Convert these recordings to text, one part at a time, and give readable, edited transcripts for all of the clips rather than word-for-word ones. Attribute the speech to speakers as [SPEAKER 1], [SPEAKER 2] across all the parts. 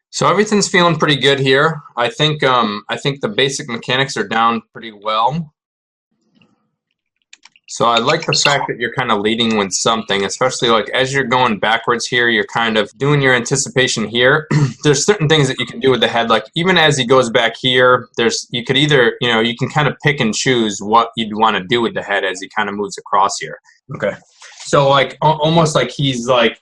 [SPEAKER 1] So everything's feeling pretty good here. I think the basic mechanics are down pretty well. So I like the fact that you're kind of leading with something, especially like as you're going backwards here, you're kind of doing your anticipation here. There's certain things that you can do with the head, like even as he goes back here, you could either, you can kind of pick and choose what you'd want to do with the head as he kind of moves across here. Okay. So like almost like he's like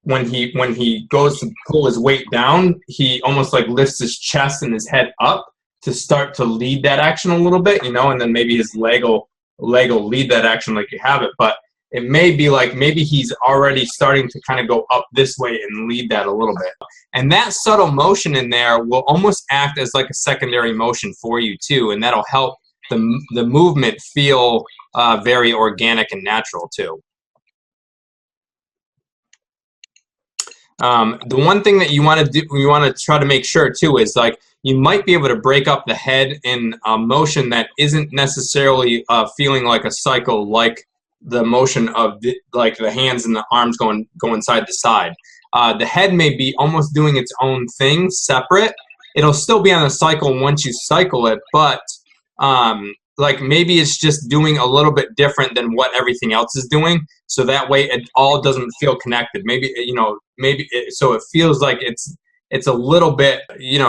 [SPEAKER 1] when he goes to pull his weight down, he almost like lifts his chest and his head up to start to lead that action a little bit, and then maybe his leg will lead that action like you have it. But it may be like maybe he's already starting to kind of go up this way and lead that a little bit. And that subtle motion in there will almost act as like a secondary motion for you too, and that'll help the movement feel very organic and natural too. The one thing that you want to do, you want to try to make sure too, is like you might be able to break up the head in a motion that isn't necessarily feeling like a cycle, like the motion of like the hands and the arms going side to side. The head may be almost doing its own thing, separate. It'll still be on a cycle once you cycle it, but like maybe it's just doing a little bit different than what everything else is doing, so that way it all doesn't feel connected. So it feels like it's a little bit,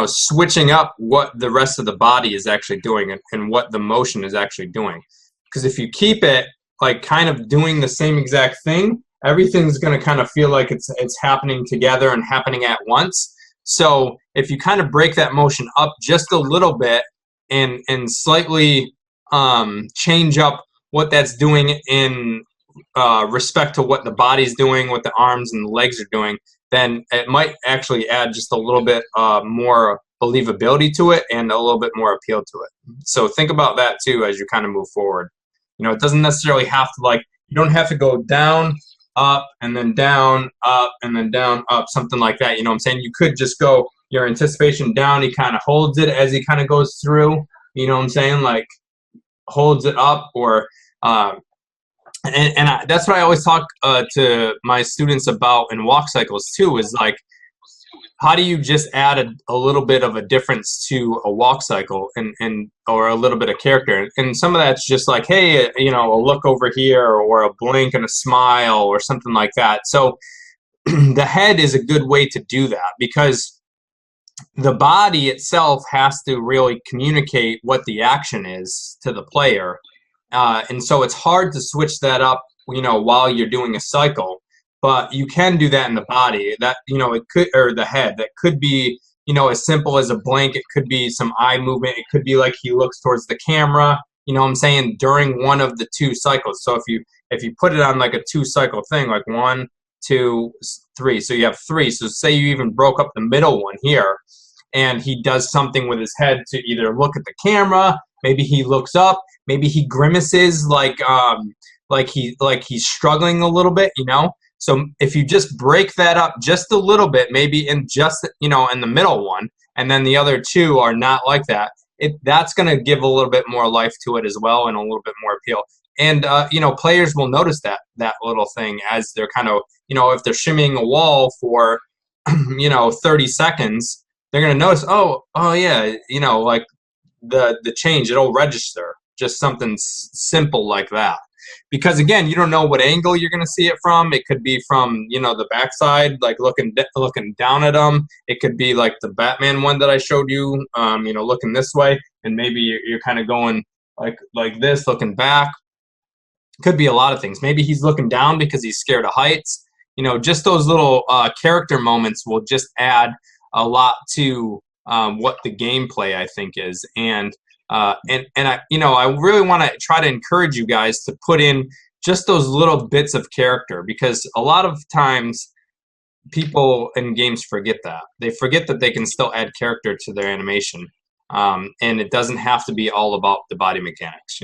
[SPEAKER 1] switching up what the rest of the body is actually doing and what the motion is actually doing. Because if you keep it like kind of doing the same exact thing, everything's going to kind of feel like it's happening together and happening at once. So if you kind of break that motion up just a little bit and slightly change up what that's doing in respect to what the body's doing, what the arms and the legs are doing, then it might actually add just a little bit more believability to it and a little bit more appeal to it. So think about that too as you kind of move forward. It doesn't necessarily have to, you don't have to go down, up, and then down, up, and then down, up, something like that. You know what I'm saying? You could just go your anticipation down. He kind of holds it as he kind of goes through. You know what I'm saying? Like holds it up, or that's what I always talk to my students about in walk cycles too, is like, how do you just add a little bit of a difference to a walk cycle and or a little bit of character? And some of that's just like, hey, a look over here, or a blink and a smile, or something like that. So the head is a good way to do that, because the body itself has to really communicate what the action is to the player. And so it's hard to switch that up, while you're doing a cycle. But you can do that in the body. That, it could, or the head. That could be, as simple as a blink. It could be some eye movement. It could be like he looks towards the camera. You know what I'm saying? During one of the two cycles. So if you put it on like a 2-cycle thing, like 1, 2, 3. So you have 3. So say you even broke up the middle one here, and he does something with his head to either look at the camera, maybe he looks up, maybe he grimaces like he's struggling a little bit, So if you just break that up just a little bit, maybe in just, in the middle one, and then the other 2 are not like that, that's going to give a little bit more life to it as well, and a little bit more appeal. And, players will notice that little thing as they're kind of, if they're shimmying a wall for, 30 seconds, they're going to notice, oh yeah, like the change, it'll register, just something simple like that. Because again, you don't know what angle you're going to see it from. It could be from, the backside, like looking down at them. It could be like the Batman one that I showed you, looking this way, and maybe you're kind of going like this, looking back. Could be a lot of things. Maybe he's looking down because he's scared of heights. Just those little character moments will just add a lot to what the gameplay, I think, is. And I really want to try to encourage you guys to put in just those little bits of character, because a lot of times people in games forget that. They forget that they can still add character to their animation, and it doesn't have to be all about the body mechanics,